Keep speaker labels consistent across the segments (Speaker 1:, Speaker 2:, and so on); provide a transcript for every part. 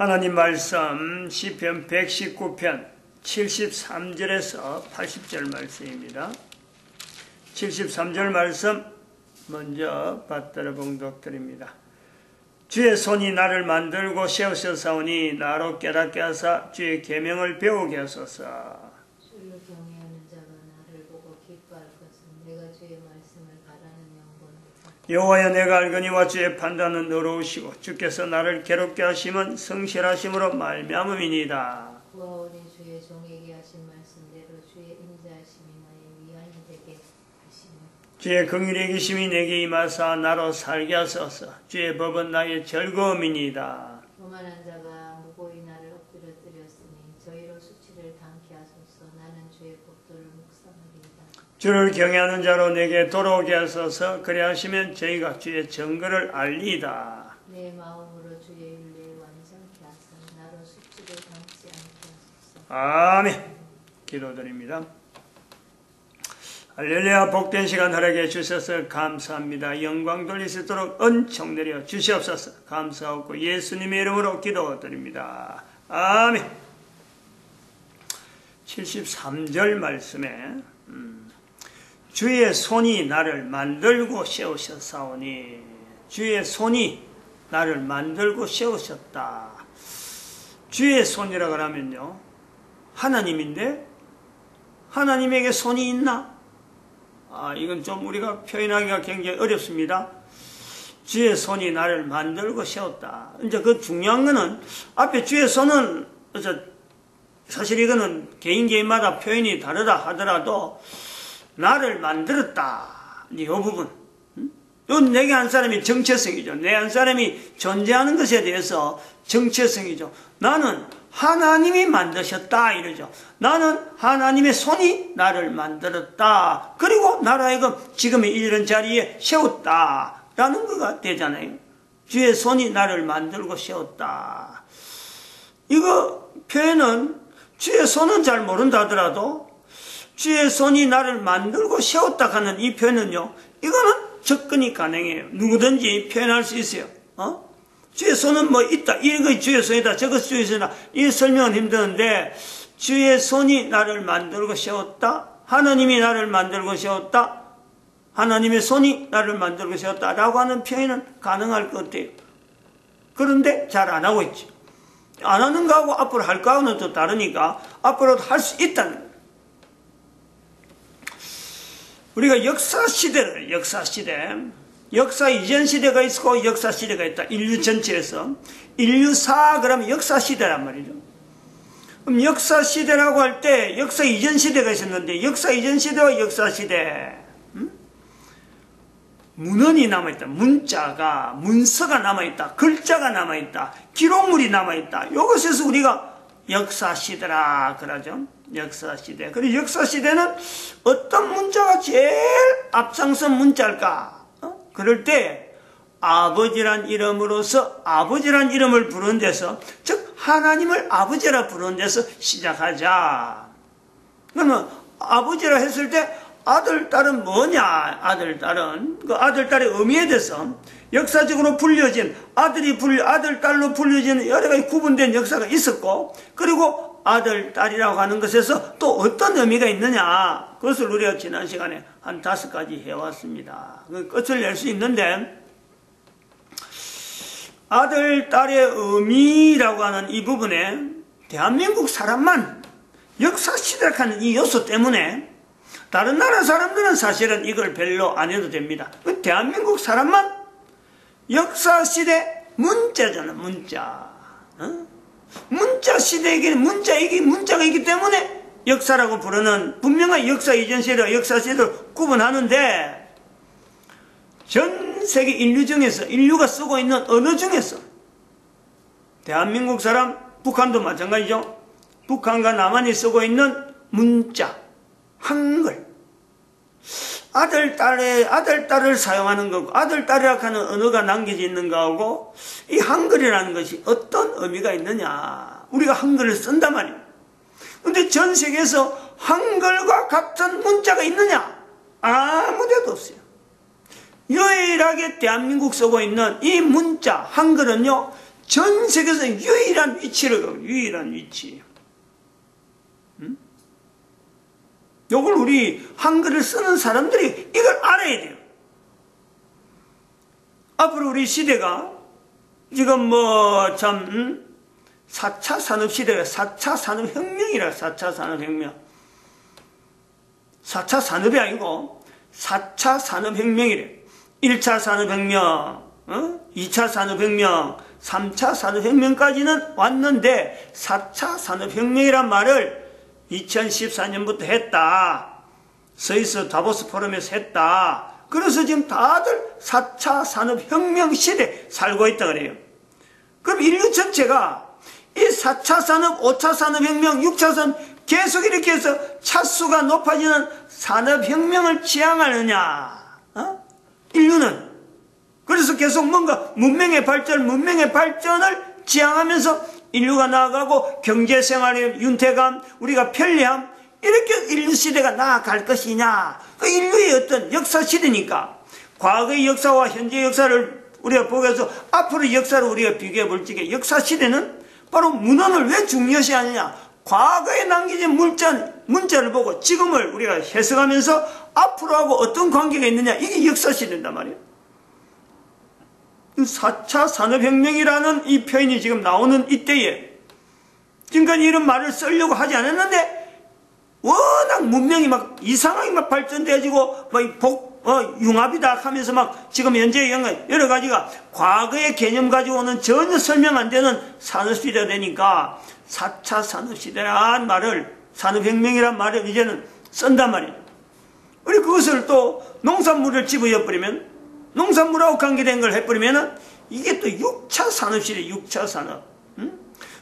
Speaker 1: 하나님 말씀 시편 119편 73절에서 80절 말씀입니다. 73절 말씀 먼저 받들어 봉독드립니다. 주의 손이 나를 만들고 세우셨사오니 나로 깨닫게 하사 주의 계명을 배우게 하소서.
Speaker 2: 주를 경외하는 자가 나를 보고 기뻐할 것은 내가 주의 말씀을 바라는 영광이다.
Speaker 1: 여호와여, 내가 알거니와 주의 판단은 의로우시고 주께서 나를 괴롭게 하심은 성실하심으로 말미암음이니이다.
Speaker 2: 구하오니 주의 종에게 하신 말씀대로 주의 인자하심이 나의 위안이 되게 하시며
Speaker 1: 주의 긍휼의 계심이 내게 임하사 나로 살게 하소서. 주의 법은 나의 즐거움이니이다.
Speaker 2: 교만한 자가 무고히 나를 엎드려뜨렸으니 저희로 수치를 당케 하소서. 나는 주의 법도를 묵상하리이다.
Speaker 1: 주를 경외하는 자로 내게 돌아오게 하소서. 그리하시면 저희가 주의 증거를 알리이다.
Speaker 2: 내 마음으로 주의 윤례를 완전케 하사 나로 수치를 당치 않게 하소서.
Speaker 1: 아멘. 기도드립니다. 할렐루야. 복된 시간 허락해 주셔서 감사합니다. 영광 돌릴 수 있도록 은총 내려 주시옵소서. 감사하고 예수님의 이름으로 기도드립니다. 아멘. 73절 말씀에 주의 손이 나를 만들고 세우셨사오니, 주의 손이 나를 만들고 세우셨다. 주의 손이라고 하면요, 하나님인데 하나님에게 손이 있나? 이건 좀 우리가 표현하기가 굉장히 어렵습니다. 주의 손이 나를 만들고 세웠다. 이제 그 중요한 거는 앞에 주의 손은 사실 이거는 개인마다 표현이 다르다 하더라도 나를 만들었다. 이 부분. 이건 내게 한 사람이 정체성이죠. 내 한 사람이 존재하는 것에 대해서 정체성이죠. 나는 하나님이 만드셨다 이러죠. 나는 하나님의 손이 나를 만들었다. 그리고 나로 하여금 지금의 이런 자리에 세웠다 라는 거가 되잖아요. 주의 손이 나를 만들고 세웠다. 이거 표현은 주의 손은 잘 모른다 하더라도 주의 손이 나를 만들고 세웠다 하는 이 표현은요, 이거는 접근이 가능해요. 누구든지 표현할 수 있어요. 주의 손은 뭐 있다, 이거 주의 손이다, 저것이 주의 손이다, 이 설명은 힘드는데 주의 손이 나를 만들고 세웠다, 하나님이 나를 만들고 세웠다, 하나님의 손이 나를 만들고 세웠다 라고 하는 표현은 가능할 것 같아요. 그런데 잘 안 하고 있죠. 안 하는 거하고 앞으로 할 거하고는 또 다르니까 앞으로도 할 수 있다는 거예요. 우리가 역사시대를, 역사 이전 시대가 있고 역사 시대가 있다. 인류 전체에서. 인류사 그러면 역사 시대란 말이죠. 그럼 역사 시대라고 할 때 역사 이전 시대가 있었는데 역사 이전 시대와 역사 시대. 문헌이 남아있다. 문서가 남아있다. 글자가 남아있다. 기록물이 남아있다. 이것에서 우리가 역사시대라 그러죠. 역사시대. 그리고 역사시대는 어떤 문자가 제일 앞장선 문자일까? 그럴 때 아버지란 이름으로서 아버지란 이름을 부르는 데서, 즉 하나님을 아버지라 부르는 데서 시작하자. 그러면 아버지라 했을 때 아들, 딸은 뭐냐? 아들, 딸은 그 아들, 딸의 의미에 대해서 역사적으로 불려진 아들, 딸로 불려진 여러 가지 구분된 역사가 있었고, 그리고 아들, 딸이라고 하는 것에서 또 어떤 의미가 있느냐? 그것을 우리가 지난 시간에 한 5가지 해왔습니다. 그 끝을 낼 수 있는데, 아들, 딸의 의미라고 하는 이 부분에 대한민국 사람만 역사시대라고 하는 이 요소 때문에 다른 나라 사람들은 사실은 이걸 별로 안 해도 됩니다. 대한민국 사람만 역사시대 문자잖아, 문자. 문자 시대에게는 문자가 있기 때문에 역사라고 부르는, 분명한 역사 이전 시대와 역사 시대를 구분하는데, 전 세계 인류 중에서, 인류가 쓰고 있는 언어 중에서 대한민국 사람, 북한도 마찬가지죠. 북한과 남한이 쓰고 있는 문자, 한글, 아들, 딸을 사용하는 거고, 아들, 딸이라고 하는 언어가 남겨져 있는 거하고, 이 한글이라는 것이 어떤 의미가 있느냐. 우리가 한글을 쓴단 말이에요. 근데 전 세계에서 한글과 같은 문자가 있느냐? 아무 데도 없어요. 유일하게 대한민국 쓰고 있는 이 문자, 한글은요, 전 세계에서 유일한 위치를 가고, 유일한 위치. 요걸 우리 한글을 쓰는 사람들이 이걸 알아야 돼요. 앞으로 우리 시대가 지금 4차 산업시대가 4차 산업혁명이라 4차 산업혁명. 4차 산업이 아니고 4차 산업혁명이래. 1차 산업혁명, 2차 산업혁명, 3차 산업혁명까지는 왔는데 4차 산업혁명이란 말을 2014년부터 했다. 스위스 다보스 포럼에서 했다. 그래서 지금 다들 4차 산업혁명 시대 살고 있다 그래요. 그럼 인류 전체가 이 4차 산업, 5차 산업혁명, 6차 산업 계속 이렇게 해서 차수가 높아지는 산업혁명을 지향하느냐? 인류는. 그래서 계속 뭔가 문명의 발전을 지향하면서 인류가 나아가고 경제생활의 윤택감, 우리가 편리함, 이렇게 인류 시대가 나아갈 것이냐. 그 인류의 어떤 역사 시대니까 과거의 역사와 현재의 역사를 우리가 보고서 앞으로의 역사를 우리가 비교해 볼 적에 역사 시대는 바로 문헌을 왜 중요시 하느냐. 과거에 남겨진 문자를 보고 지금을 우리가 해석하면서 앞으로하고 어떤 관계가 있느냐. 이게 역사 시대인단 말이에요. 4차 산업혁명이라는 이 표현이 지금 나오는 이때에 지금까지 이런 말을 쓰려고 하지 않았는데 워낙 문명이 막 이상하게 막 발전돼가지고 융합이다 하면서 막 지금 현재 여러 가지가 과거의 개념 가지고 오는 전혀 설명 안 되는 산업시대가 되니까 4차 산업시대란 말을 산업혁명이란 말을 이제는 쓴단 말이에요. 우리 그것을 또 농산물을 집어넣어버리면 농산물하고 관계된 걸 해버리면은 이게 또 6차 산업시대, 6차 산업.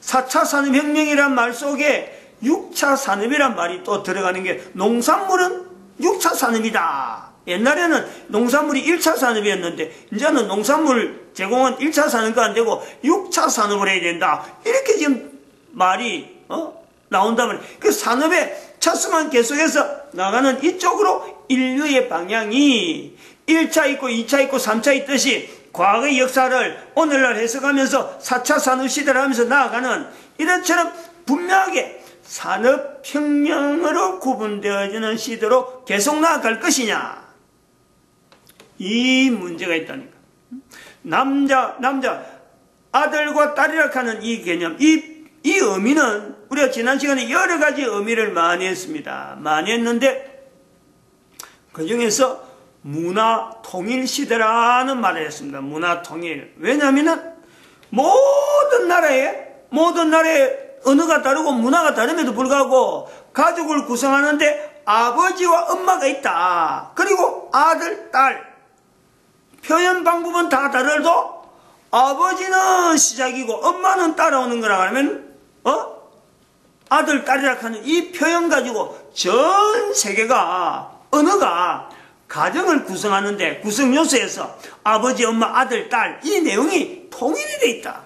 Speaker 1: 4차 산업혁명이란 말 속에 6차 산업이란 말이 또 들어가는 게 농산물은 6차 산업이다. 옛날에는 농산물이 1차 산업이었는데 이제는 농산물 제공은 1차 산업이 안 되고 6차 산업을 해야 된다. 이렇게 지금 말이 나온다면 그 산업의 차수만 계속해서 나가는 이쪽으로 인류의 방향이 1차 있고 2차 있고 3차 있듯이 과거의 역사를 오늘날 해석하면서 4차 산업시대를 하면서 나아가는 이런처럼 분명하게 산업혁명으로 구분되어지는 시대로 계속 나아갈 것이냐. 이 문제가 있다니까. 남자, 아들과 딸이라 하는 이 개념, 이 의미는 우리가 지난 시간에 여러 가지 의미를 많이 했습니다. 많이 했는데 그 중에서 문화 통일 시대라는 말을 했습니다. 문화 통일. 왜냐하면 모든 나라에 언어가 다르고 문화가 다름에도 불구하고 가족을 구성하는데 아버지와 엄마가 있다. 그리고 아들, 딸. 표현 방법은 다 다르도 아버지는 시작이고 엄마는 따라오는 거라 하면 아들, 딸이라 하는 이 표현 가지고 전 세계가 언어가 가정을 구성하는데 구성 요소에서 아버지, 엄마, 아들, 딸 이 내용이 통일이 되어 있다.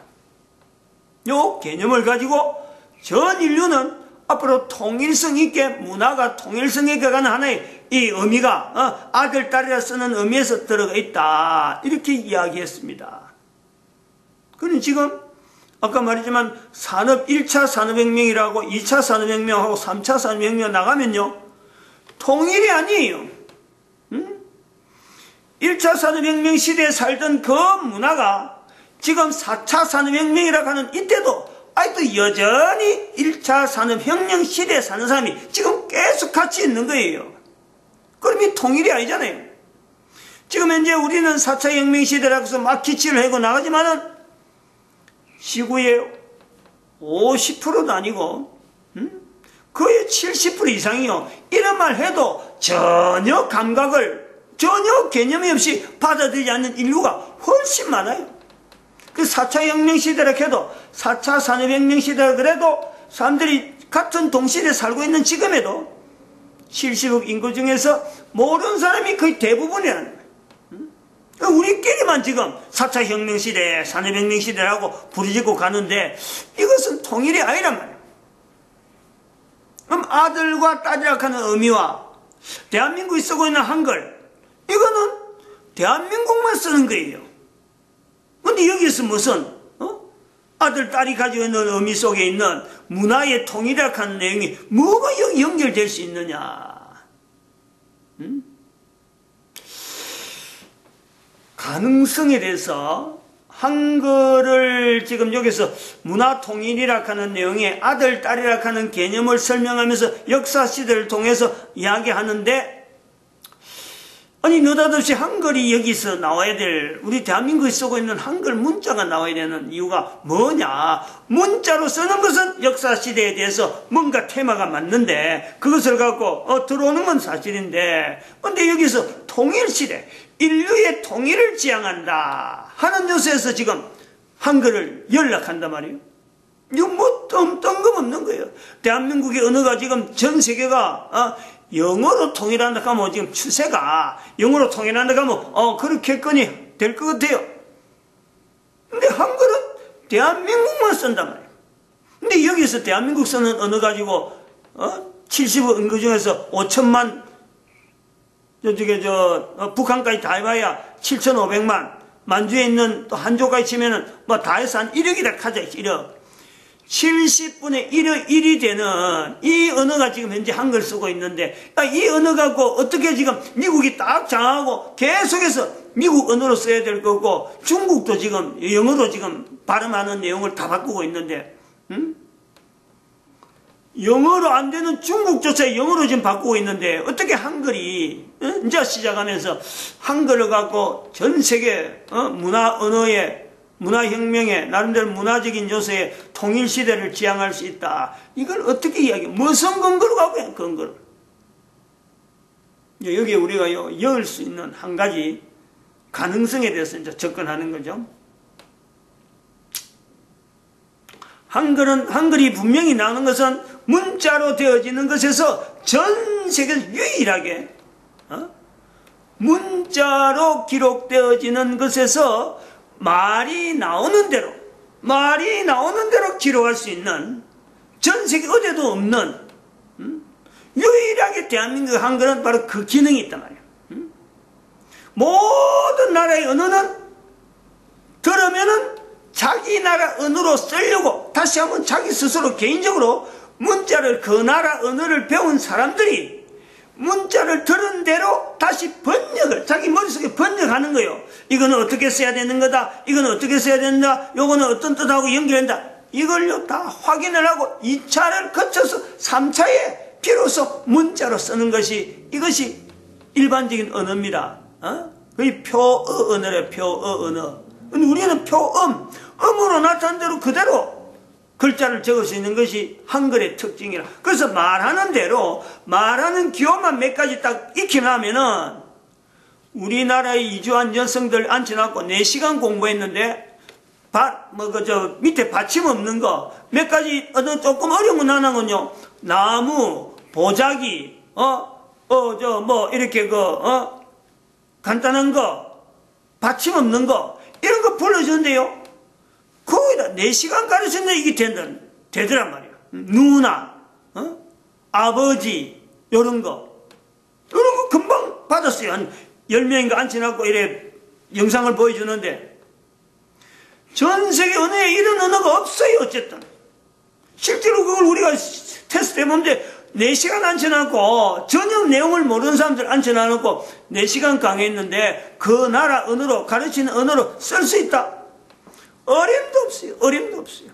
Speaker 1: 요 개념을 가지고 전 인류는 앞으로 통일성 있게 문화가 통일성 있게 가는 하나의 이 의미가 아들, 딸이라 쓰는 의미에서 들어가 있다. 이렇게 이야기했습니다. 그럼 지금 아까 말했지만 1차 산업혁명이라고 2차 산업혁명하고 3차 산업혁명 나가면요. 통일이 아니에요. 1차 산업혁명 시대에 살던 그 문화가 지금 4차 산업혁명이라고 하는 이때도 아직도 여전히 1차 산업혁명 시대에 사는 사람이 지금 계속 같이 있는 거예요. 그럼 이 통일이 아니잖아요. 지금 현재 우리는 4차 혁명 시대라고 해서 막 기치를 하고 나가지만은 지구의 50%도 아니고 거의 70% 이상이요. 이런 말 해도 전혀 개념이 없이 받아들이지 않는 인류가 훨씬 많아요. 그 4차 혁명 시대라 해도 4차 산업혁명 시대라 그래도 사람들이 같은 동시대에 살고 있는 지금에도 70억 인구 중에서 모르는 사람이 거의 대부분이라는 거예요. 우리끼리만 지금 4차 혁명 시대, 산업혁명 시대라고 부르짖고 가는데 이것은 통일이 아니란 말이에요. 그럼 아들과 딸이라 하는 의미와 대한민국이 쓰고 있는 한글 이거는 대한민국만 쓰는 거예요. 근데 여기서 무슨 아들, 딸이 가지고 있는 의미 속에 있는 문화의 통일이라고 하는 내용이 뭐가 연결될 수 있느냐? 응? 가능성에 대해서 한글을 지금 여기서 문화 통일이라고 하는 내용에 아들, 딸이라고 하는 개념을 설명하면서 역사 시대를 통해서 이야기하는데, 아니 느닷없이 한글이 여기서 나와야 될, 우리 대한민국에 쓰고 있는 한글 문자가 나와야 되는 이유가 뭐냐? 문자로 쓰는 것은 역사 시대에 대해서 뭔가 테마가 맞는데 그것을 갖고 들어오는 건 사실인데, 근데 여기서 통일 시대, 인류의 통일을 지향한다 하는 요소에서 지금 한글을 연락한단 말이에요. 이거 뭐 뜬금없는 거예요. 대한민국의 언어가 지금 전 세계가 영어로 통일한다 하면 지금 추세가 영어로 통일한다 하면 그렇게건이 될 것 같아요. 근데 한글은 대한민국만 쓴단 말이에요. 근데 여기서 대한민국 쓰는 언어 가지고 70억 그 중에서 5천만, 저쪽에 북한까지 다 해봐야 7,500만, 만주에 있는 또 한조까지 치면은 뭐 다 해서 한 1억이라 하자. 1억. 70분의 1이 되는 이 언어가 지금 현재 한글 쓰고 있는데, 이 언어 갖고 어떻게 지금 미국이 딱 장하고 계속해서 미국 언어로 써야 될 거고, 중국도 지금 영어로 지금 발음하는 내용을 다 바꾸고 있는데, 영어로 안 되는 중국조차 영어로 지금 바꾸고 있는데, 어떻게 한글이 이제 시작하면서 한글을 갖고 전 세계 문화 언어의 문화혁명의 나름대로 문화적인 요소의 통일시대를 지향할 수 있다. 이걸 어떻게 이야기해? 무슨 근거로 가고 해? 근거로. 여기에 우리가 열 수 있는 한 가지 가능성에 대해서 이제 접근하는 거죠. 한글이 분명히 나오는 것은 문자로 되어지는 것에서 전 세계에서 유일하게 문자로 기록되어지는 것에서 말이 나오는 대로 기록할 수 있는 전 세계 어디에도 없는 유일하게 대한민국 한글은 바로 그 기능이 있단 말이에요. 모든 나라의 언어는 들으면은 자기 나라 언어로 쓰려고 다시 한번 자기 스스로 개인적으로 문자를, 그 나라 언어를 배운 사람들이 문자를 들은 대로 다시 번역을 자기 머릿속에 번역하는 거예요. 이거는 어떻게 써야 되는 거다, 이거는 어떻게 써야 된다, 요거는 어떤 뜻하고 연결된다, 이걸요 다 확인을 하고 2차를 거쳐서 3차에 비로소 문자로 쓰는 것이, 이것이 일반적인 언어입니다. 거의 표어 언어래. 표어 언어. 근데 우리는 음으로 나타난 대로 그대로 글자를 적을 수 있는 것이 한글의 특징이라. 그래서 말하는 대로 말하는 기호만 몇 가지 딱 익혀나면은, 우리나라의 이주한 여성들 앉혀놓고 4시간 공부했는데 밑에 받침 없는 거 몇 가지 조금 어려운 건 하나군요. 나무, 보자기, 이렇게 간단한 거, 받침 없는 거, 이런 거 불러주는데요. 거의 다 4시간 가르쳤는데 이게 되더란 말이에요. 누나, 아버지, 요런 거 금방 받았어요. 한 10명인가 앉혀놓고 이래 영상을 보여주는데, 전 세계 언어에 이런 언어가 없어요. 어쨌든 실제로 그걸 우리가 테스트 해보는데 4시간 앉혀놓고 전혀 내용을 모르는 사람들 앉혀놓고 4시간 강의했는데 그 나라 언어로, 가르치는 언어로 쓸 수 있다. 어림도 없어요. 어림도 없어요.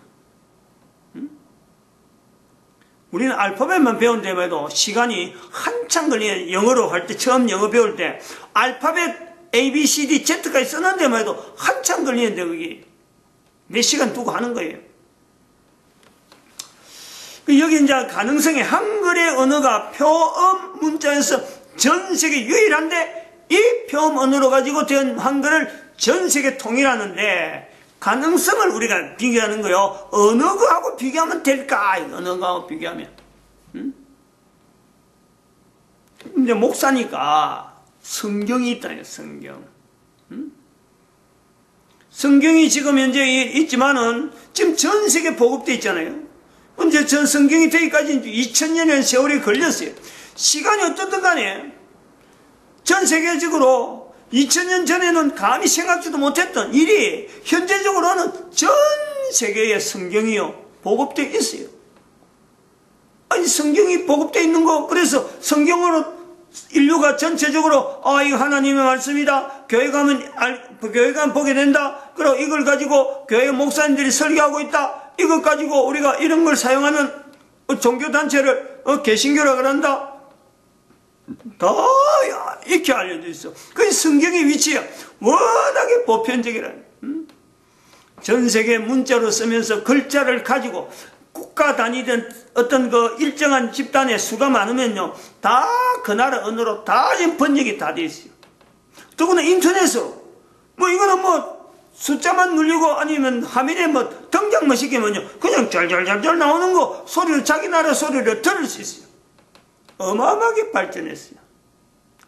Speaker 1: 우리는 알파벳만 배운 데만 해도 시간이 한참 걸리네. 영어로 할 때, 처음 영어 배울 때 알파벳 A, B, C, D, Z까지 쓰는 데만 해도 한참 걸리는데 그게 몇 시간 두고 하는 거예요. 여기 이제 가능성의 한글의 언어가 표음 문자에서 전 세계 유일한데, 이 표음 언어로 가지고 된 한글을 전 세계 통일하는데 가능성을 우리가 비교하는 거요. 어느 거하고 비교하면 될까? 어느 거하고 비교하면. 이제 목사니까 성경이 있다요. 성경. 성경이 지금 현재 있지만은 지금 전 세계 보급되어 있잖아요. 이제 전 성경이 되기까지 2000년의 세월이 걸렸어요. 시간이 어떻든 간에 전 세계적으로 2000년 전에는 감히 생각지도 못했던 일이 현재적으로는 전 세계에 성경이요 보급되어 있어요. 아니 성경이 보급되어 있는 거, 그래서 성경으로 인류가 전체적으로 이거 하나님의 말씀이다, 교회 가면 보게 된다, 그리고 이걸 가지고 교회 목사님들이 설교하고 있다, 이것 가지고 우리가 이런 걸 사용하는 종교단체를 개신교라 그런다, 다 이렇게 알려져 있어. 그 성경의 위치야 워낙에 보편적이라. 전 세계 문자로 쓰면서 글자를 가지고 국가 단위든 어떤 그 일정한 집단의 수가 많으면요, 다 그 나라 언어로 다 지금 번역이 다 돼 있어요. 더구나 인터넷으로 이거는 숫자만 눌리고 아니면 화면에 등장만 시키면요 그냥 짤짤짤짤 나오는 거 소리를, 자기 나라 소리를 들을 수 있어요. 어마어마하게 발전했어요.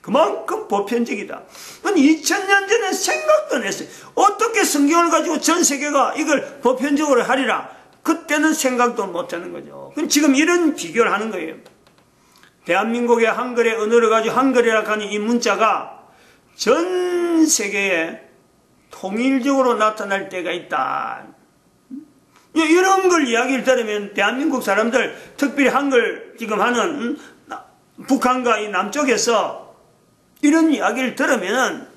Speaker 1: 그만큼 보편적이다. 2000년 전에 생각도 안 했어요. 어떻게 성경을 가지고 전 세계가 이걸 보편적으로 하리라. 그때는 생각도 못하는 거죠. 그럼 지금 이런 비교를 하는 거예요. 대한민국의 한글의 언어를 가지고 한글이라고 하는 이 문자가 전 세계에 통일적으로 나타날 때가 있다. 이런 걸 이야기를 들으면 대한민국 사람들, 특별히 한글 지금 하는 북한과 이 남쪽에서 이런 이야기를 들으면은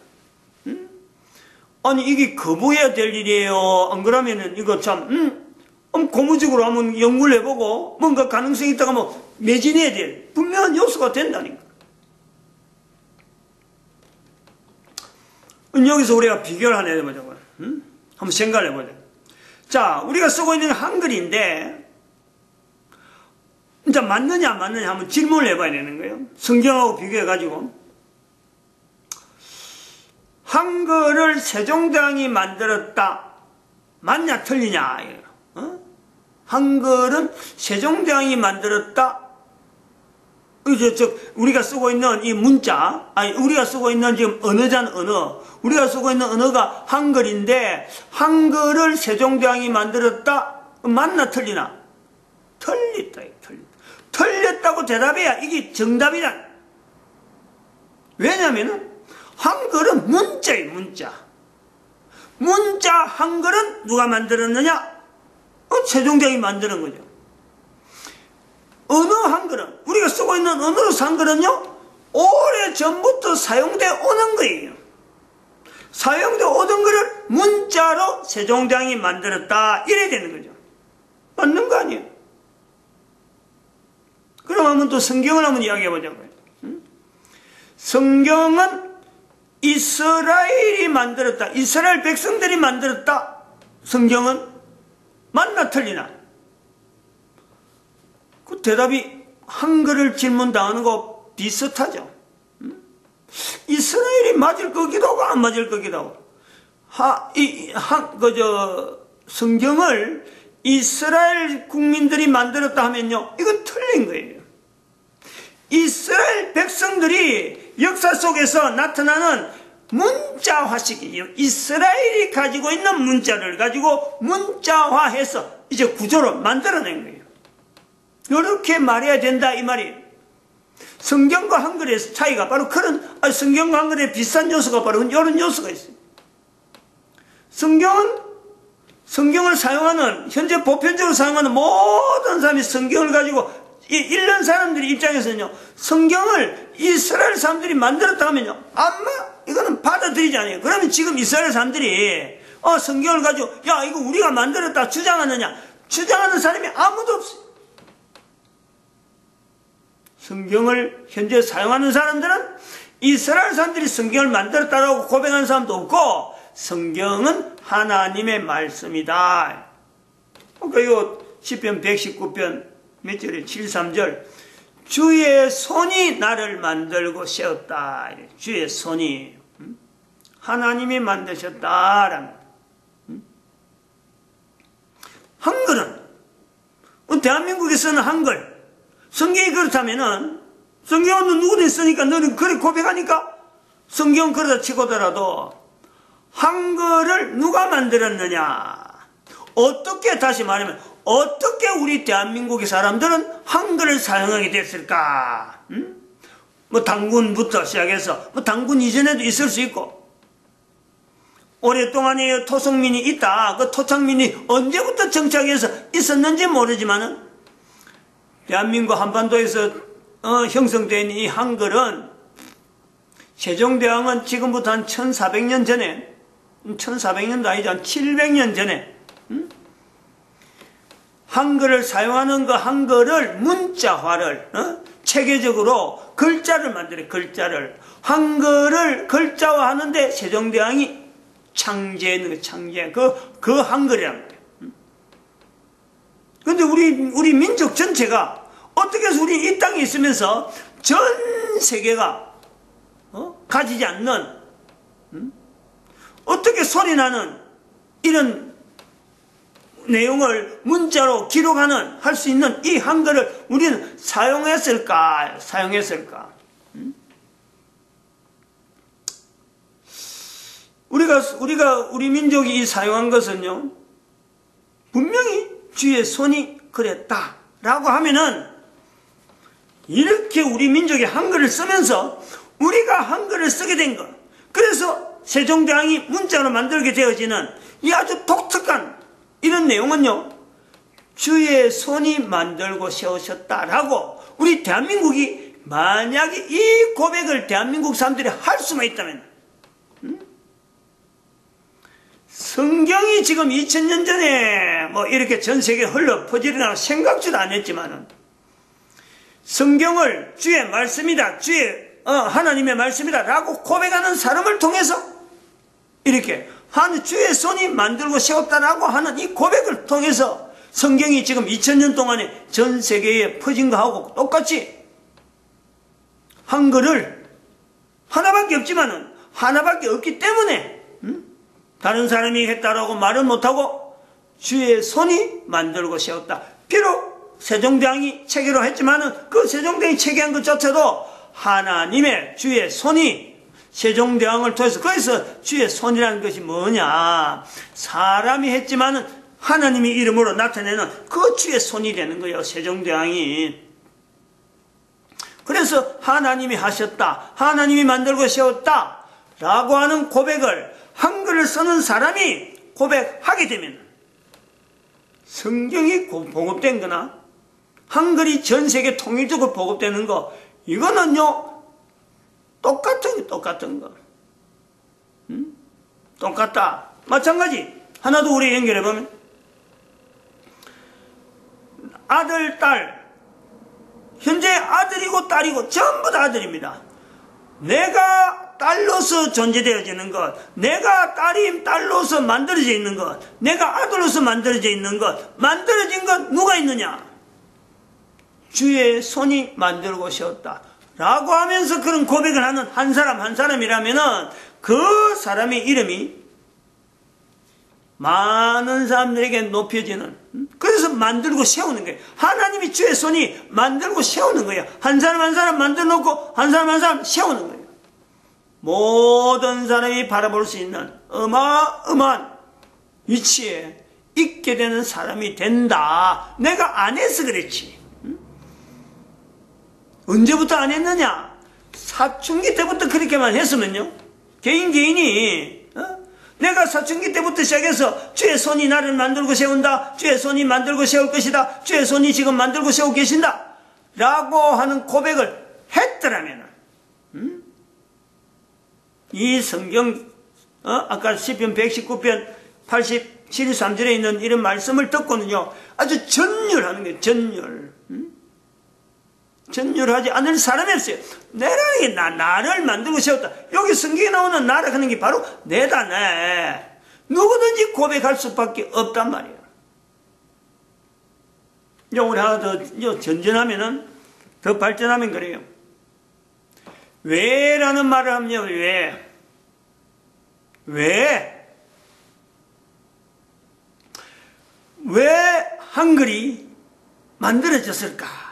Speaker 1: 아니 이게 거부해야 될 일이에요. 안 그러면은 이거 참 고무적으로 한번 연구를 해보고 뭔가 가능성이 있다가 매진해야 될 분명한 요소가 된다니까. 여기서 우리가 비교를 하나 해보자고요. 한번 생각을 해보자. 자, 우리가 쓰고 있는 한글인데 진짜 맞느냐 안 맞느냐 한번 질문을 해봐야 되는 거예요. 성경하고 비교해가지고 한글을 세종대왕이 만들었다, 맞냐 틀리냐. 한글은 세종대왕이 만들었다. 우리가 쓰고 있는 이 문자, 우리가 쓰고 있는 지금 언어잖아, 언어. 우리가 쓰고 있는 언어가 한글인데, 한글을 세종대왕이 만들었다? 맞나, 틀리나? 틀렸다. 틀렸다고 대답해야 이게 정답이다. 왜냐면은, 한글은 문자예요, 문자. 문자, 한글은 누가 만들었느냐? 세종대왕이 만드는 거죠. 언어 한글은, 우리가 쓰고 있는 언어로서 한글은요, 오래 전부터 사용되어 오는 거예요. 사용되어 오던 거를 문자로 세종대왕이 만들었다, 이래야 되는 거죠. 맞는 거 아니에요? 그럼 한번 또 성경을 한번 이야기해 보자고요. 성경은 이스라엘이 만들었다, 이스라엘 백성들이 만들었다. 성경은 맞나 틀리나? 그 대답이 한글을 질문당하는 거 비슷하죠. 이스라엘이 맞을 거기도 하고 안 맞을 거기도 하고. 성경을 이스라엘 국민들이 만들었다 하면요, 이건 틀린 거예요. 이스라엘 백성들이 역사 속에서 나타나는 문자화식이에요. 이스라엘이 가지고 있는 문자를 가지고 문자화해서 이제 구조로 만들어낸 거예요. 이렇게 말해야 된다 이 말이에요. 성경과 한글의 차이가 바로 그런, 성경과 한글의 비슷한 요소가 바로 이런 요소가 있어요. 성경을 사용하는, 현재 보편적으로 사용하는 모든 사람이 성경을 가지고 읽는 사람들의 입장에서는요, 성경을 이스라엘 사람들이 만들었다 하면요, 이거는 받아들이지 않아요. 그러면 지금 이스라엘 사람들이 성경을 가지고 야 이거 우리가 만들었다 주장하느냐? 주장하는 사람이 아무도 없어요. 성경을 현재 사용하는 사람들은 이스라엘 사람들이 성경을 만들었다라고 고백하는 사람도 없고, 성경은 하나님의 말씀이다. 그리고 시편 119편 몇 절에 73절, 주의 손이 나를 만들고 세웠다. 주의 손이 하나님이 만드셨다라는. 한글은 대한민국에서는 한글, 성경이 그렇다면은, 성경은 누구든 쓰니까 너는 그래 고백하니까 성경 그러다 치고더라도 한글을 누가 만들었느냐? 어떻게, 다시 말하면 어떻게 우리 대한민국의 사람들은 한글을 사용하게 됐을까? 당군부터 시작해서 당군 이전에도 있을 수 있고, 오랫동안 토속민이 있다. 그 토착민이 언제부터 정착해서 있었는지 모르지만은 대한민국 한반도에서 형성된 이 한글은 세종대왕은 지금부터 한 1400년 전에 1400년도 아니죠. 한 700년 전에 한글을 사용하는 그 한글을 문자화를 체계적으로 글자를 만들어요. 글자를 한글을 글자화하는데 세종대왕이 창제했는 거 창제 그 한글이란 거예요. 근데 우리 민족 전체가 어떻게 해서 우리 이 땅에 있으면서 전 세계가 가지지 않는 어떻게 소리나는 이런 내용을 문자로 기록하는 할 수 있는 이 한글을 우리는 사용했을까? 우리 민족이 이 사용한 것은요, 분명히 주의 손이 그랬다라고 하면은 이렇게 우리 민족이 한글을 쓰면서 우리가 한글을 쓰게 된 것, 그래서 세종대왕이 문자로 만들게 되어지는 이 아주 독특한 이런 내용은요, 주의 손이 만들고 세우셨다라고 우리 대한민국이 만약에 이 고백을 대한민국 사람들이 할 수만 있다면, 성경이 지금 2000년 전에 뭐 이렇게 전 세계에 흘러 퍼지리라고 생각지도 안 했지만은, 성경을 주의 말씀이다, 하나님의 말씀이다 라고 고백하는 사람을 통해서 이렇게 주의 손이 만들고 세웠다라고 하는 이 고백을 통해서 성경이 지금 2000년 동안에 전 세계에 퍼진 거하고 똑같이 한글을 하나밖에 없지만은 하나밖에 없기 때문에 다른 사람이 했다라고 말은 못하고 주의 손이 만들고 세웠다. 비록 세종대왕이 체계로 했지만은 그 세종대왕이 체계한 것 자체도 하나님의 주의 손이 세종대왕을 통해서, 거기서 주의 손이라는 것이 뭐냐, 사람이 했지만은 하나님이 이름으로 나타내는 그 주의 손이 되는 거예요, 세종대왕이. 그래서 하나님이 하셨다, 하나님이 만들고 세웠다 라고 하는 고백을 한글을 쓰는 사람이 고백하게 되면 성경이 보급된 거나 한글이 전 세계 통일적으로 보급되는 거, 이거는요 똑같은 거. 똑같다. 마찬가지. 하나 더 우리 연결해보면, 아들, 딸. 현재 아들이고 딸이고 전부 다 아들입니다. 내가 딸로서 존재되어지는 것, 내가 딸로서 만들어져 있는 것, 내가 아들로서 만들어져 있는 것, 만들어진 것 누가 있느냐? 주의 손이 만들고 세웠다 라고 하면서 그런 고백을 하는 한 사람이라면은 그 사람의 이름이 많은 사람들에게 높여지는, 그래서 만들고 세우는 거예요. 하나님이 주의 손이 만들고 세우는 거예요. 한 사람 만들어 놓고 한 사람 세우는 거예요. 모든 사람이 바라볼 수 있는 어마어마한 위치에 있게 되는 사람이 된다. 내가 안 해서 그랬지. 언제부터 안 했느냐? 사춘기 때부터 그렇게만 했으면요, 개인이 내가 사춘기 때부터 시작해서 주의 손이 나를 만들고 세운다, 주의 손이 만들고 세울 것이다, 주의 손이 지금 만들고 세우고 계신다 라고 하는 고백을 했더라면 이 성경 아까 시편 119편 87-3절에 있는 이런 말씀을 듣고는요, 아주 전율하는 거예요. 전율하지 않을 사람이 없어요. 나를 만들고 세웠다. 여기 성경에 나오는 나라 하는 게 바로 내다, 내. 누구든지 고백할 수밖에 없단 말이에요. 우리 하나 더 전전하면은, 더 발전하면 그래요. 왜라는 말을 하면요, 왜 한글이 만들어졌을까?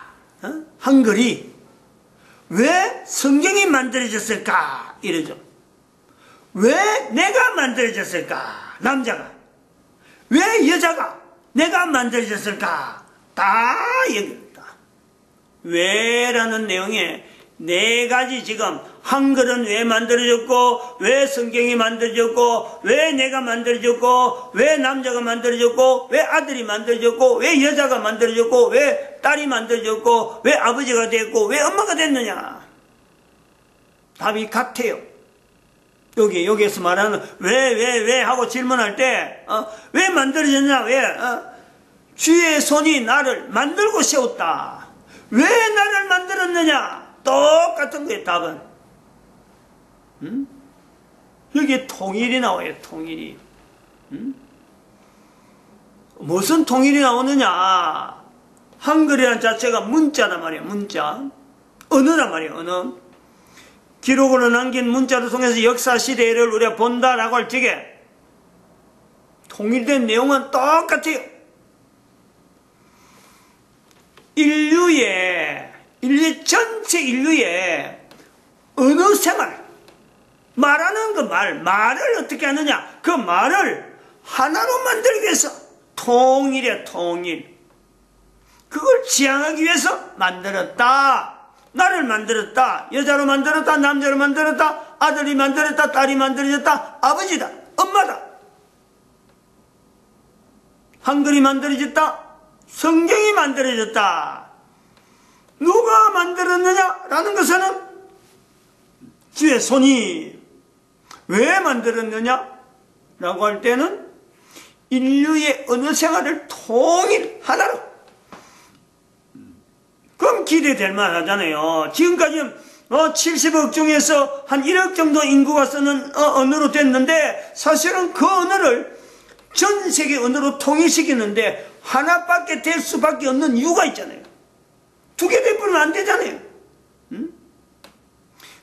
Speaker 1: 한글이 왜 성경이 만들어졌을까? 이러죠. 왜 내가 만들어졌을까? 남자가. 왜 여자가 내가 만들어졌을까? 다 얘기합니다. 왜라는 내용에 네 가지 지금 한글은 왜 만들어졌고, 왜 성경이 만들어졌고, 왜 내가 만들어졌고, 왜 남자가 만들어졌고, 왜 아들이 만들어졌고, 왜 여자가 만들어졌고, 왜 딸이 만들어졌고, 왜 아버지가 됐고, 왜 엄마가 됐느냐. 답이 같아요. 여기에서 말하는 왜 하고 질문할 때 왜 만들어졌냐, 왜 주의 손이 나를 만들고 세웠다. 왜 나를 만들었느냐. 똑같은 거예요, 답은. 여기에 통일이 나와요, 통일이. 무슨 통일이 나오느냐. 한글이라는 자체가 문자란 말이에요, 문자. 언어란 말이에요, 언어. 기록으로 남긴 문자를 통해서 역사 시대를 우리가 본다라고 할 적에 통일된 내용은 똑같아요. 전체 인류의 언어 생활, 말하는 그 말을 어떻게 하느냐, 그 말을 하나로 만들기 위해서 통일이야, 통일. 그걸 지향하기 위해서 만들었다. 나를 만들었다. 여자로 만들었다. 남자로 만들었다. 아들이 만들었다. 딸이 만들어졌다. 아버지다. 엄마다. 한글이 만들어졌다. 성경이 만들어졌다. 누가 만들었느냐라는 것은 주의 손이 왜 만들었느냐라고 할 때는 인류의 언어 생활을 통일 하나로. 그럼 기대될 만하잖아요. 지금까지 70억 중에서 한 1억 정도 인구가 쓰는 언어로 됐는데, 사실은 그 언어를 전 세계 언어로 통일시키는데 하나밖에 될 수밖에 없는 이유가 있잖아요. 두 개 돼버리면 안 되잖아요.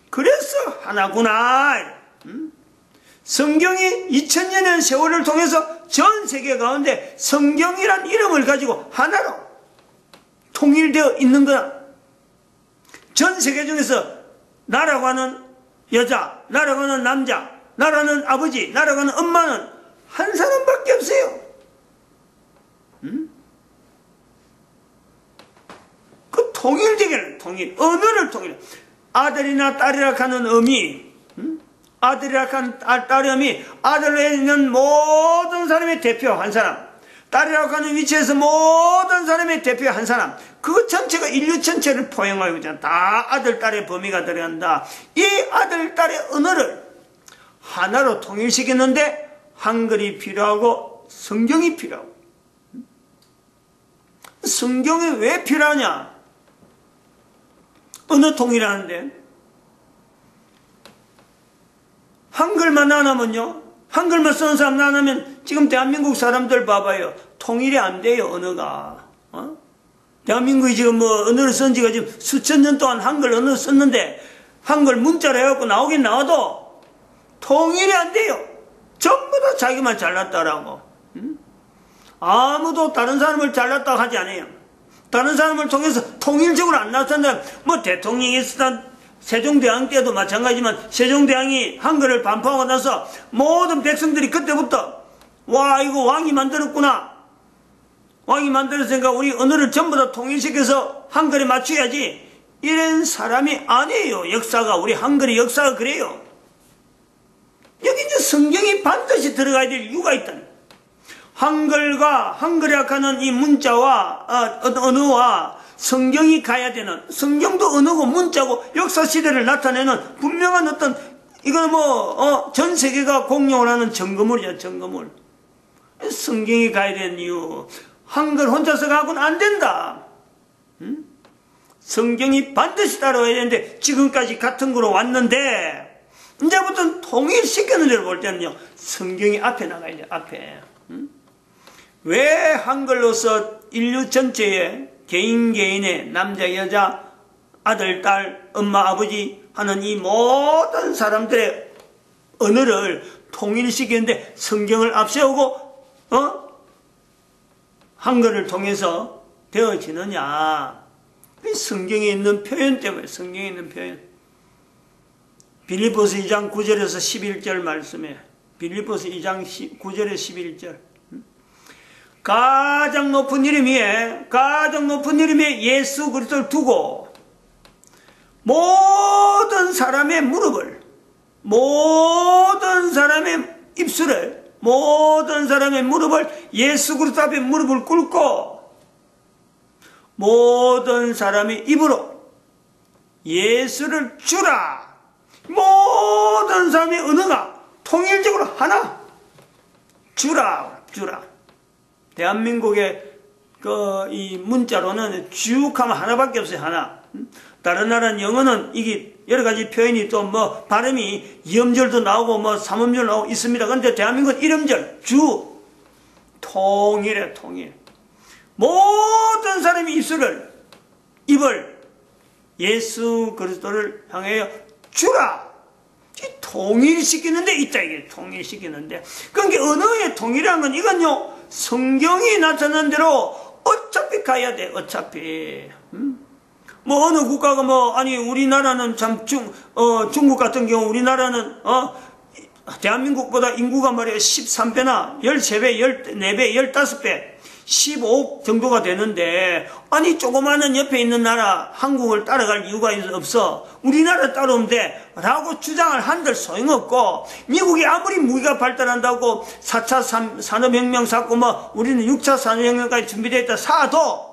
Speaker 1: 그래서 하나구나. 성경이 2000년의 세월을 통해서 전 세계 가운데 성경이란 이름을 가지고 하나로 통일되어 있는 거야. 전 세계 중에서 나라고 하는 여자, 나라고 하는 남자, 나라는 아버지, 나라고 하는 엄마는 한 사람밖에 없어요. 그 통일되기는 통일, 언어를 통일. 아들이나 딸이라 하는 의미, 아들이라 하는 딸의 의미, 아들에 있는 모든 사람의 대표 한 사람, 딸이라고 하는 위치에서 모든 사람의 대표 한 사람, 그 전체가 인류 전체를 포용하고 있잖아. 다 아들, 딸의 범위가 들어간다. 이 아들, 딸의 언어를 하나로 통일시켰는데 한글이 필요하고 성경이 필요하고. 성경이 왜 필요하냐? 언어 통일하는데 한글만 안 하면요, 한글만 쓰는 사람 안 하면 지금 대한민국 사람들 봐봐요. 통일이 안 돼요, 언어가. 대한민국이 지금 언어를 쓴 지가 지금 수천 년 동안 한글 언어를 썼는데 한글 문자로 해갖고 나오긴 나와도 통일이 안 돼요. 전부 다 자기만 잘났다라고. 아무도 다른 사람을 잘났다고 하지 않아요. 다른 사람을 통해서 통일적으로 안 나타난다. 대통령이 있었던 세종대왕 때도 마찬가지지만, 세종대왕이 한글을 반포하고 나서 모든 백성들이 그때부터 와, 이거 왕이 만들었구나. 왕이 만들었으니까 우리 언어를 전부 다 통일시켜서 한글에 맞춰야지. 이런 사람이 아니에요. 역사가, 우리 한글의 역사가 그래요. 여기 이제 성경이 반드시 들어가야 될 이유가 있다. 한글과 한글이라고 하는 이 문자와 언어와 성경이 가야 되는, 성경도 언어고 문자고 역사 시대를 나타내는 분명한 어떤, 이건 전 세계가 공용을 하는 점거물이야, 점거물. 성경이 가야 되는 이유. 한글 혼자서 가고는 안 된다. 성경이 반드시 따라와야 되는데 지금까지 같은 거로 왔는데, 이제부터는 통일시키는 데를 볼 때는요, 성경이 앞에 나가야 돼, 앞에. 왜 한글로서 인류 전체에 개인의 남자, 여자, 아들, 딸, 엄마, 아버지 하는 이 모든 사람들의 언어를 통일시키는데 성경을 앞세우고 한글을 통해서 되어지느냐. 성경에 있는 표현 때문에, 성경에 있는 표현. 빌립보서 2장 9절에서 11절 말씀에, 빌립보서 2장 9절에 11절. 가장 높은 이름 위에 예수 그리스도를 두고 모든 사람의 무릎을, 모든 사람의 입술을, 모든 사람의 무릎을 예수 그리스도 앞에 무릎을 꿇고 모든 사람의 입으로 예수를 주라. 모든 사람의 언어가 통일적으로 하나 주라. 대한민국의 이 문자로는 쭉 하면 하나밖에 없어요. 하나. 다른 나라는 영어는 이게 여러 가지 표현이 또 뭐 발음이 2음절도 나오고 뭐 3음절 나오고 있습니다. 그런데 대한민국은 1음절 주 통일에 통일. 모든 사람이 입을 예수 그리스도를 향하여 주라. 통일시키는데 있다. 이게 통일시키는데. 그러니까 언어의 통일이라는 건 이건요, 성경이 나타난 대로 어차피 가야 돼. 어차피. 뭐 어느 국가가 아니 우리나라는 참 중국 같은 경우 우리나라는 대한민국보다 인구가 말이야 13배나 13배, 14배, 15배 15억 정도가 되는데, 아니 조그마한 옆에 있는 나라 한국을 따라갈 이유가 없어. 우리나라 따라오면 돼 라고 주장을 한들 소용없고, 미국이 아무리 무기가 발달한다고 4차 산업혁명 샀고 우리는 6차 산업혁명까지 준비되어 있다 사도,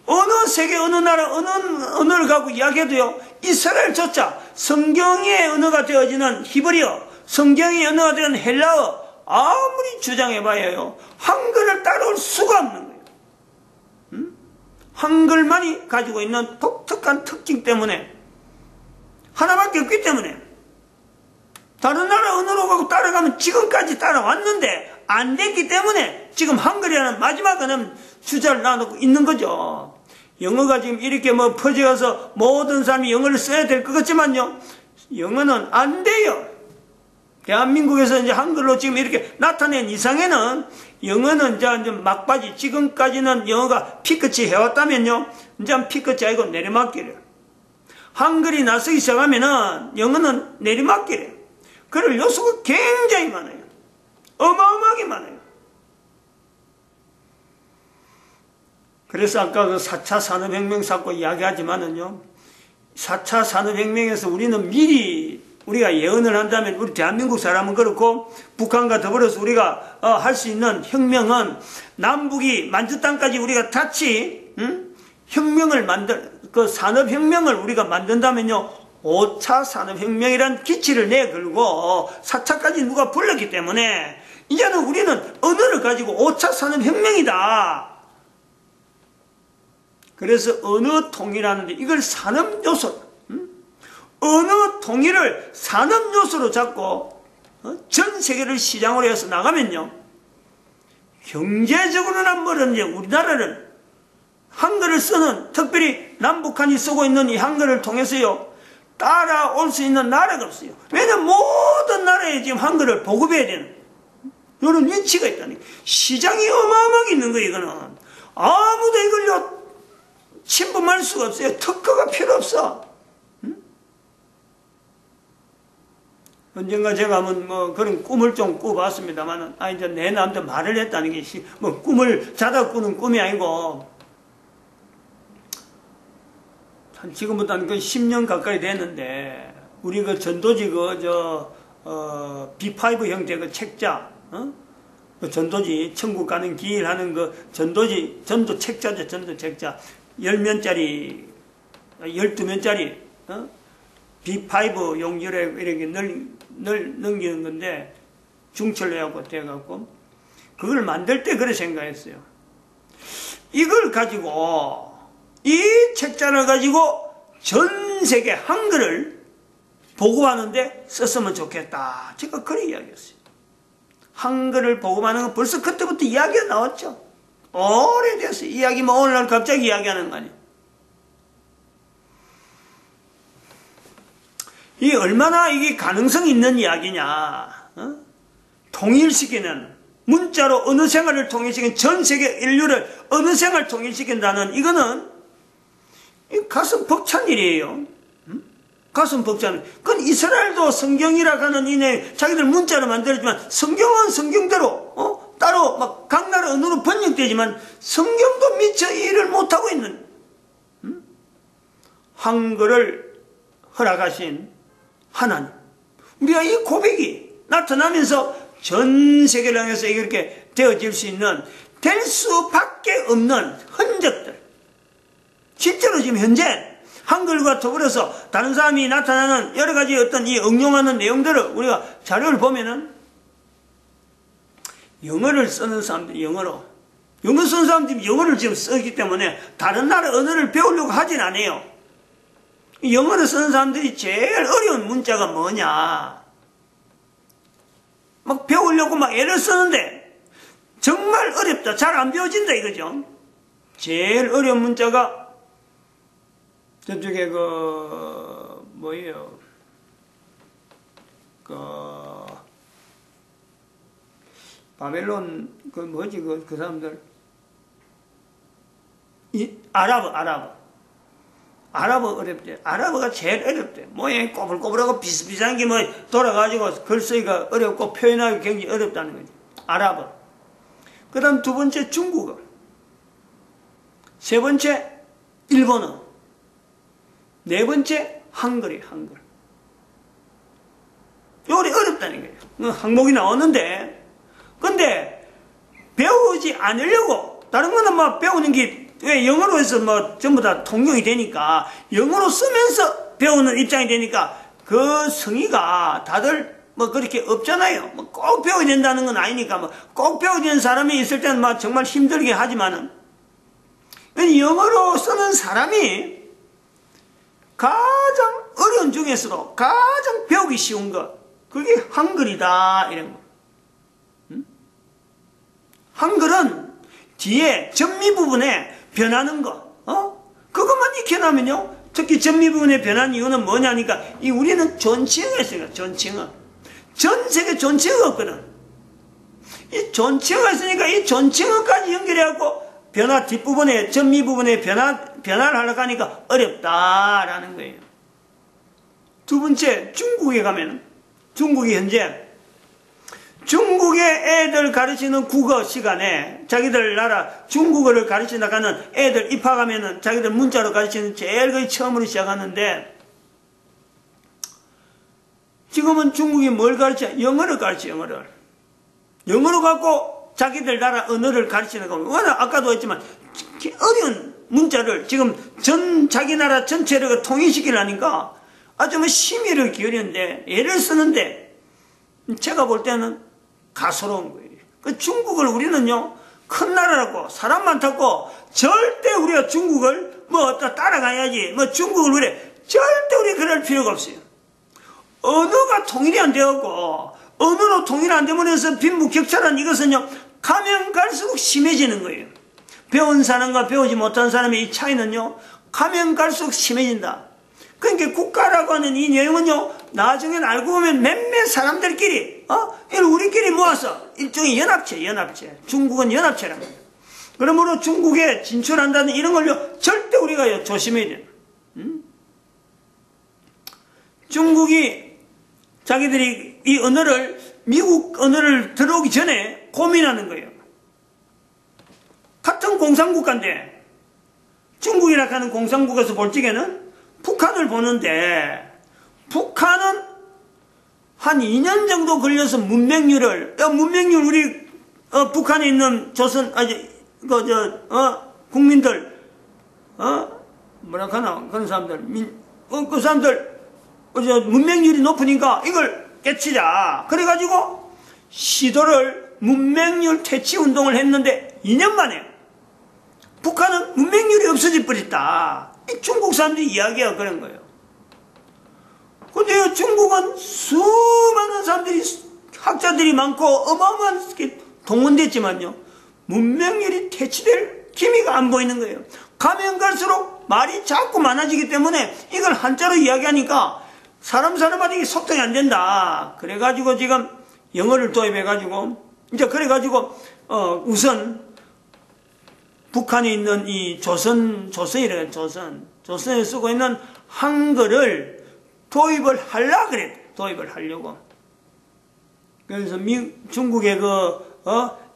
Speaker 1: 어느 세계 어느 나라 어느 언어를 갖고 이야기해도요, 이스라엘조차 성경의 언어가 되어지는 히브리어, 성경의 언어가 되는 헬라어 아무리 주장해봐야요, 한글을 따라올 수가 없는 거예요. 한글만이 가지고 있는 독특한 특징 때문에, 하나밖에 없기 때문에, 다른 나라 언어로 가고 따라가면 지금까지 따라왔는데 안 됐기 때문에 지금 한글이라는 마지막 언어는 주자를 놔놓고 있는 거죠. 영어가 지금 이렇게 퍼져가서 모든 사람이 영어를 써야 될 것 같지만요, 영어는 안 돼요. 대한민국에서 이제 한글로 지금 이렇게 나타낸 이상에는 영어는 이제 막바지, 지금까지는 영어가 피끝이 해왔다면요, 이제 피끝이 아니고 내리막길이에요. 한글이 나서기 시작하면은 영어는 내리막길이에요. 그럴 요소가 굉장히 많아요. 어마어마하게 많아요. 그래서 아까 그 4차 산업혁명 샀고 이야기하지만은요, 4차 산업혁명에서 우리는 미리 우리가 예언을 한다면, 우리 대한민국 사람은 그렇고 북한과 더불어서 우리가 할 수 있는 혁명은, 남북이 만주 땅까지 우리가 같이 혁명을 그 산업혁명을 우리가 만든다면요, 5차 산업혁명이란 기치를 내걸고 4차까지 누가 불렀기 때문에 이제는 우리는 언어를 가지고 5차 산업혁명이다. 그래서 언어 통일하는데 이걸 산업 요소, 언어 통일을 산업 요소로 잡고 전 세계를 시장으로 해서 나가면요, 경제적으로는 뭐든지 우리나라는 한글을 쓰는, 특별히 남북한이 쓰고 있는 이 한글을 통해서요, 따라올 수 있는 나라가 없어요. 왜냐면 모든 나라에 지금 한글을 보급해야 되는 이런 위치가 있다니. 시장이 어마어마하게 있는 거예요. 이거는 아무도 이걸요 침범할 수가 없어요. 특허가 필요 없어. 언젠가 제가 한번 그런 꿈을 좀 꾸봤습니다만, 이제 내 남한테 말을 했다는 게 꿈을 자다 꾸는 꿈이 아니고, 한 지금부터 한 10년 가까이 됐는데, 우리 그 전도지 B5 형태 그 책자, 그 전도지 천국 가는 길 하는 그 전도 책자죠. 전도 책자 10면짜리 12면짜리 B5 용지를 이렇게 넘기는 건데, 중철로 해갖고 돼갖고 그걸 만들 때 그래 생각했어요. 이걸 가지고, 이 책자를 가지고 전 세계 한글을 보고하는데 썼으면 좋겠다. 제가 그래 이야기했어요. 한글을 보고하는 건 벌써 그때부터 이야기가 나왔죠. 오래됐어요. 이야기 오늘날 갑자기 이야기하는 거 아니에요. 이게 얼마나 이게 가능성 있는 이야기냐. 통일시키는, 문자로 언어 생활을 통일시키는, 전 세계 인류를 언어 생활을 통일시킨다는, 이거는 가슴 벅찬 일이에요. 가슴 벅찬. 그건 이스라엘도 성경이라고 하는 이내 자기들 문자로 만들었지만, 성경은 성경대로 따로 막 각 나라 언어로 번역되지만 성경도 미처 이해를 못하고 있는, 한글을 허락하신 하나님. 우리가 이 고백이 나타나면서 전 세계를 향해서 이렇게 되어질 수 있는, 될 수밖에 없는 흔적들. 실제로 지금 현재 한글과 더불어서 다른 사람이 나타나는 여러 가지 어떤 이 응용하는 내용들을 우리가 자료를 보면은 영어를 쓰는 사람들이 영어 쓰는 사람들이 영어를 지금 쓰기 때문에 다른 나라 언어를 배우려고 하진 않아요. 영어를 쓰는 사람들이 제일 어려운 문자가 뭐냐. 막 배우려고 막 애를 쓰는데 정말 어렵다. 잘 안 배워진다 이거죠. 제일 어려운 문자가 저쪽에 뭐예요? 바벨론 뭐지 그 사람들 아랍어 어렵대. 아랍어가 제일 어렵대. 모양이 꼬불꼬불하고 비슷비슷한 게 뭐 돌아가지고 글쓰기가 어렵고 표현하기 굉장히 어렵다는 거지. 아랍어. 그 다음 두 번째 중국어. 세 번째 일본어. 네 번째 한글이에요. 한글. 요리 어렵다는 거예요. 항목이 나오는데 근데 배우지 않으려고, 다른 거는 막 배우는 게 왜 영어로 해서 뭐 전부 다 통용이 되니까 영어로 쓰면서 배우는 입장이 되니까 그 성의가 다들 뭐 그렇게 없잖아요. 뭐 꼭 배워야 된다는 건 아니니까 뭐 꼭 배워야 되는 사람이 있을 때는 막 정말 힘들게 하지만은 영어로 쓰는 사람이 가장 어려운 중에서도 가장 배우기 쉬운 것, 그게 한글이다 이런 거. 한글은 뒤에 전미 부분에 변하는 거, 그것만 익혀나면요. 특히 전미 부분에 변한 이유는 뭐냐니까, 우리는 존칭어가 있으니까, 존칭어. 전 세계 존칭어가 없거든. 이 존칭어가 있으니까 이 존칭어까지 연결해갖고, 뒷부분에, 전미 부분에 변화를 하려고 하니까 어렵다라는 거예요. 두 번째, 중국에 가면은, 중국이 현재, 중국의 애들 가르치는 국어 시간에 자기들 나라 중국어를 가르쳐 나가는 애들 입학하면은 자기들 문자로 가르치는 제일 거의 처음으로 시작하는데, 지금은 중국이 뭘 가르쳐? 영어를 가르쳐, 영어를. 영어로 갖고 자기들 나라 언어를 가르치는 거. 워낙 아까도 했지만 어려운 문자를 지금 자기 나라 전체를 통일시키려니까 아주 뭐 심의를 기울이는데 애를 쓰는데 제가 볼 때는 가소로운 거예요. 그 중국을 우리는요, 큰 나라라고 사람 많다고 절대 우리가 중국을 뭐 따라가야지, 뭐 중국을 절대 우리 그럴 필요가 없어요. 언어가 통일이 안 되었고 언어로 통일 안 되면서 빈부격차란 이것은요, 가면 갈수록 심해지는 거예요. 배운 사람과 배우지 못한 사람의 이 차이는요, 가면 갈수록 심해진다. 그러니까 국가라고 하는 이 내용은요, 나중엔 알고 보면 몇몇 사람들끼리, 우리끼리 모아서 일종의 연합체. 중국은 연합체란 말이에요. 그러므로 중국에 진출한다는 이런 걸요, 절대 우리가 조심해야 돼요. 중국이 자기들이 이 언어를, 미국 언어를 들어오기 전에 고민하는 거예요. 같은 공산국가인데, 중국이라 하는 공산국에서 볼 적에는 북한을 보는데, 북한은 한 2년 정도 걸려서 문맹률을, 우리, 북한에 있는 국민들, 그런 사람들, 그 사람들, 문맹률이 높으니까 이걸 깨치자. 그래가지고 시도를 문맹률 퇴치 운동을 했는데 2년 만에 북한은 문맹률이 없어져 버렸다. 중국 사람들이 이야기가 그런 거예요. 근데 중국은 수많은 사람들이, 학자들이 많고 어마어마하게 동원됐지만요, 문맹률이 퇴치될 기미가 안 보이는 거예요. 가면 갈수록 말이 자꾸 많아지기 때문에 이걸 한자로 이야기하니까 사람한테 소통이 안 된다. 그래가지고 지금 영어를 도입해가지고, 이제 그래가지고, 우선 북한에 있는 이 조선에 쓰고 있는 한글을 도입을 하려고. 그래서 중국에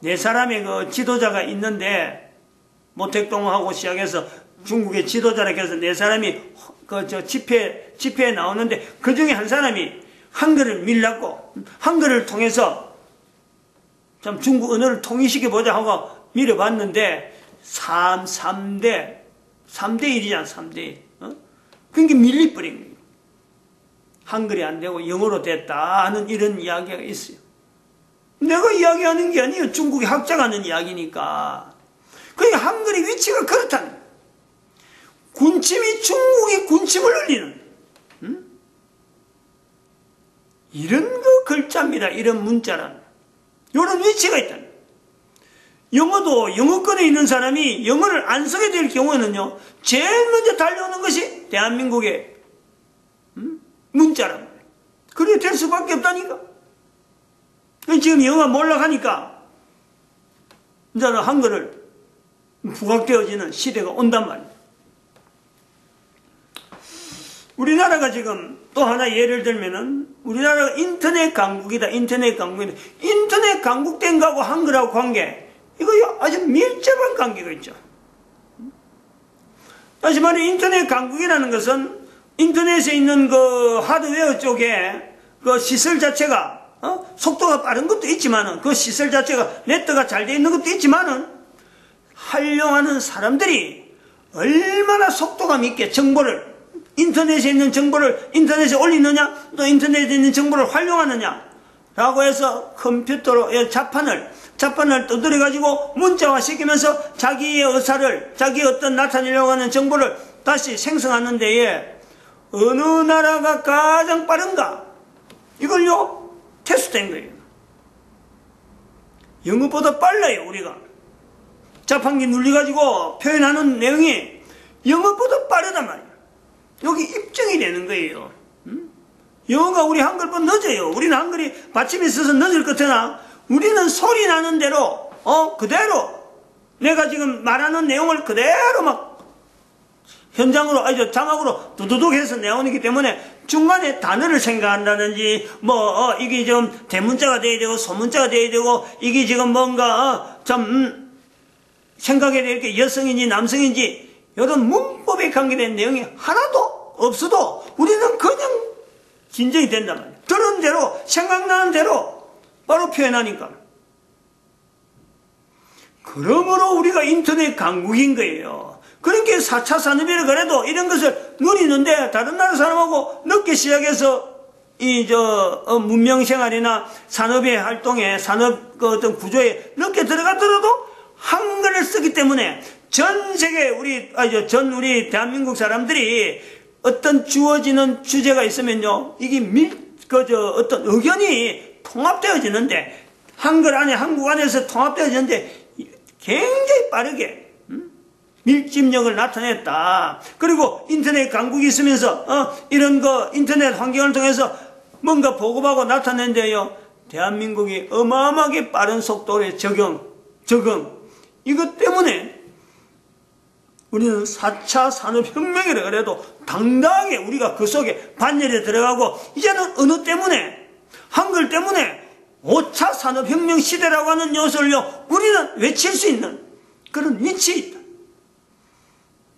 Speaker 1: 네 사람의 그 지도자가 있는데, 모택동하고 시작해서 중국의 지도자라 해서 네 사람이 집회에 나오는데 그 중에 한 사람이 한글을 밀라고 한글을 통해서 참 중국 언어를 통일시켜 보자 하고 밀어봤는데 3대 1이잖아. 3대 1. 그러니까 밀리버린 거예요. 한글이 안 되고 영어로 됐다 하는 이런 이야기가 있어요. 내가 이야기하는 게 아니에요. 중국의 학자가 하는 이야기니까. 그러니까 한글의 위치가 그렇다는 거예요. 군침이 중국의 군침을 흘리는 이런 그 글자입니다. 이런 문자라는 이런 위치가 있다는 거예요. 영어도 영어권에 있는 사람이 영어를 안 쓰게 될 경우에는요, 제일 먼저 달려오는 것이 대한민국의 문자란 말이에요. 그래 될 수밖에 없다니까. 지금 영어가 몰락하니까 이제는 한글을 부각되어지는 시대가 온단 말이에요. 우리나라가 지금 또 하나 예를 들면은 우리나라가 인터넷 강국이다. 인터넷 강국된 거하고 한글하고 관계, 이거 아주 밀접한 관계가 있죠. 다시 말해 인터넷 강국이라는 것은 인터넷에 있는 그 하드웨어 쪽에 그 시설 자체가 속도가 빠른 것도 있지만은 그 시설 자체가 네트가 잘 되어 있는 것도 있지만은 활용하는 사람들이 얼마나 속도감 있게 정보를 인터넷에 있는 정보를 인터넷에 올리느냐 또 인터넷에 있는 정보를 활용하느냐 라고 해서 컴퓨터로 자판을 두드려 가지고 문자화 시키면서 자기의 의사를 자기 어떤 나타내려고 하는 정보를 다시 생성하는 데에 어느 나라가 가장 빠른가 이걸요 테스트된 거예요. 영어보다 빨라요. 우리가 자판기 눌려가지고 표현하는 내용이 영어보다 빠르단 말이에요. 여기 입증이 되는 거예요. 영어가 우리 한글보다 늦어요. 우리는 한글이 받침이 있어서 늦을 것 같으나 우리는 소리 나는 대로 그대로 내가 지금 말하는 내용을 그대로 막 현장으로 아주 자막으로 두두둑 해서 내오기 때문에 중간에 단어를 생각한다든지 이게 좀 대문자가 돼야 되고 소문자가 돼야 되고 이게 지금 뭔가 좀 생각해야 될 게 여성인지 남성인지 이런 문법에 관계된 내용이 하나도 없어도 우리는 그냥 진정이 된단 말이에요. 들은 대로 생각나는 대로 바로 표현하니까. 그러므로 우리가 인터넷 강국인 거예요. 그러니까 4차 산업이라 그래도 이런 것을 누리는데 다른 나라 사람하고 늦게 시작해서 문명 생활이나 산업의 활동에 산업 그 어떤 구조에 늦게 들어갔더라도 한글을 쓰기 때문에 전 세계 우리 대한민국 사람들이 어떤 주어지는 주제가 있으면요, 이게 어떤 의견이 통합되어지는데, 한글 안에, 한국 안에서 통합되어지는데, 굉장히 빠르게, 밀집력을 나타냈다. 그리고 인터넷 강국이 있으면서, 이런 인터넷 환경을 통해서 뭔가 보고하고 나타낸데요, 대한민국이 어마어마하게 빠른 속도의 적응. 이것 때문에, 우리는 4차 산업혁명이라 그래도 당당하게 우리가 그 속에 반열에 들어가고 이제는 언어 때문에 한글 때문에 5차 산업혁명 시대라고 하는 요소를요 우리는 외칠 수 있는 그런 위치에 있다.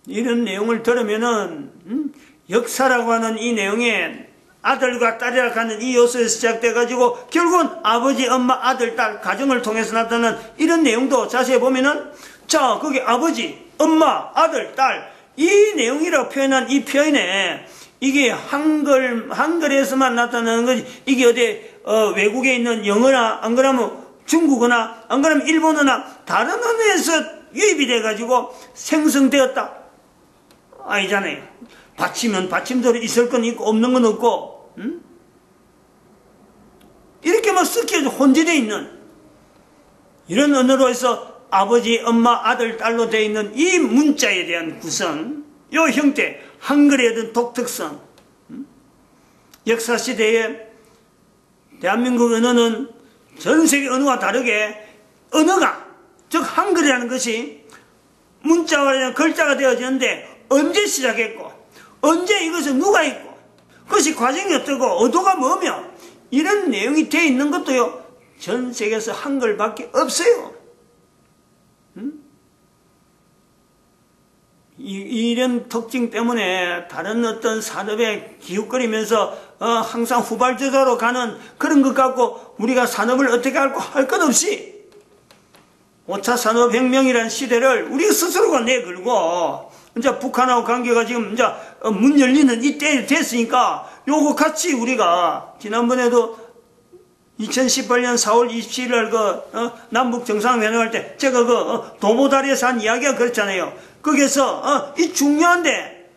Speaker 1: 이런 내용을 들으면은 역사라고 하는 이 내용에 아들과 딸이라 하는 이 요소에서 시작돼 가지고 결국은 아버지, 엄마, 아들, 딸 가정을 통해서 나타나는 이런 내용도 자세히 보면은 자 거기 아버지, 엄마, 아들, 딸, 이 내용이라고 표현한 이 표현에 이게 한글에서만 나타나는 거지, 이게 외국에 있는 영어나, 안 그러면 중국어나, 안 그러면 일본어나, 다른 언어에서 유입이 돼가지고 생성되었다. 아니잖아요. 받침은 받침대로 있을 건 있고, 없는 건 없고, 이렇게 막 섞여서 혼재되어 있는 이런 언어로 해서 아버지, 엄마, 아들, 딸로 되어 있는 이 문자에 대한 구성, 이 형태, 한글에 대한 독특성, 역사시대에 대한민국 언어는 전 세계 언어와 다르게 언어가, 즉 한글이라는 것이 문자와 글자가 되어지는데 언제 시작했고, 언제 이것을 누가 했고, 그것이 과정이 어떻고, 의도가 뭐며, 이런 내용이 되어 있는 것도요, 전 세계에서 한글밖에 없어요. 이런 특징 때문에 다른 어떤 산업에 기웃거리면서 항상 후발주자로 가는 그런 것 갖고 우리가 산업을 어떻게 할 것 없이 5차 산업혁명이라는 시대를 우리 스스로가 내걸고 이제 북한하고 관계가 지금 이제 문 열리는 이때 됐으니까 요거 같이 우리가 지난번에도 2018년 4월 27일 날 남북 정상회담할 때 제가 도보다리에서 한 이야기가 그렇잖아요. 거기서 이 중요한데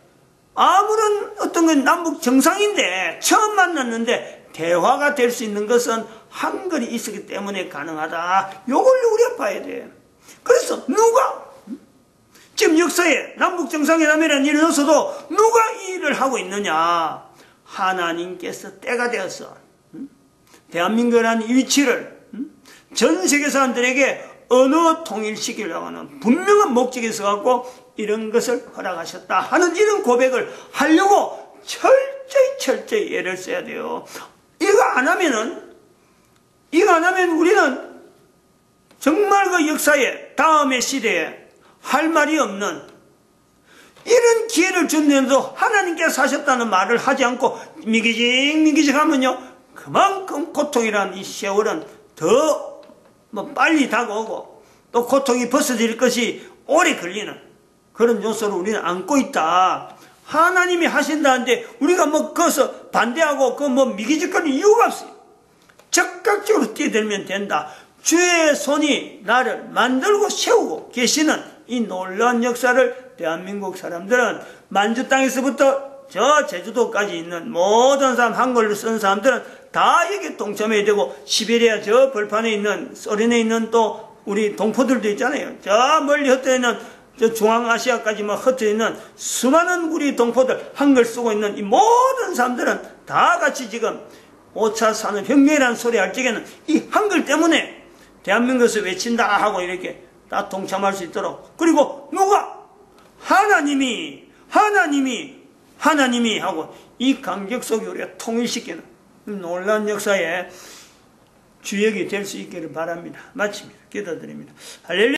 Speaker 1: 아무런 어떤 건 남북 정상인데 처음 만났는데 대화가 될 수 있는 것은 한글이 있었기 때문에 가능하다. 요걸 우리가 봐야 돼. 그래서 누가 지금 역사에 남북 정상회담이라는 일이 없어도 누가 이 일을 하고 있느냐? 하나님께서 때가 되어서 대한민국이라는 위치를 전 세계 사람들에게 언어 통일시키려고 하는 분명한 목적이 있어갖고 이런 것을 허락하셨다 하는 이런 고백을 하려고 철저히 애를 써야 돼요. 이거 안 하면 우리는 정말 그 역사에 다음의 시대에 할 말이 없는 이런 기회를 준데도 하나님께서 하셨다는 말을 하지 않고 미기직 하면요 그만큼 고통이라는 이 세월은 더 빨리 다가오고 또 고통이 벗어질 것이 오래 걸리는 그런 요소를 우리는 안고 있다. 하나님이 하신다는데 우리가 거기서 반대하고 미기직거릴 이유가 없어요. 적극적으로 뛰어들면 된다. 주의 손이 나를 만들고 세우고 계시는 이 놀라운 역사를 대한민국 사람들은 만주 땅에서부터 저 제주도까지 있는 모든 사람 한글로 쓴 사람들은 다 여기 동참해야 되고 시베리아 저 벌판에 있는 소련에 있는 또 우리 동포들도 있잖아요. 저 멀리 흩어져 있는 저 중앙아시아까지 흩어져 있는 수많은 우리 동포들 한글 쓰고 있는 이 모든 사람들은 다 같이 지금 5차 산업혁명이라는 소리 할 적에는 이 한글 때문에 대한민국에서 외친다 하고 이렇게 다 동참할 수 있도록 그리고 누가 하나님이 하고 이 간격 속에 우리가 통일시키는 놀라운 역사에 주역이 될 수 있기를 바랍니다. 마칩니다. 기도드립니다. 할렐루야.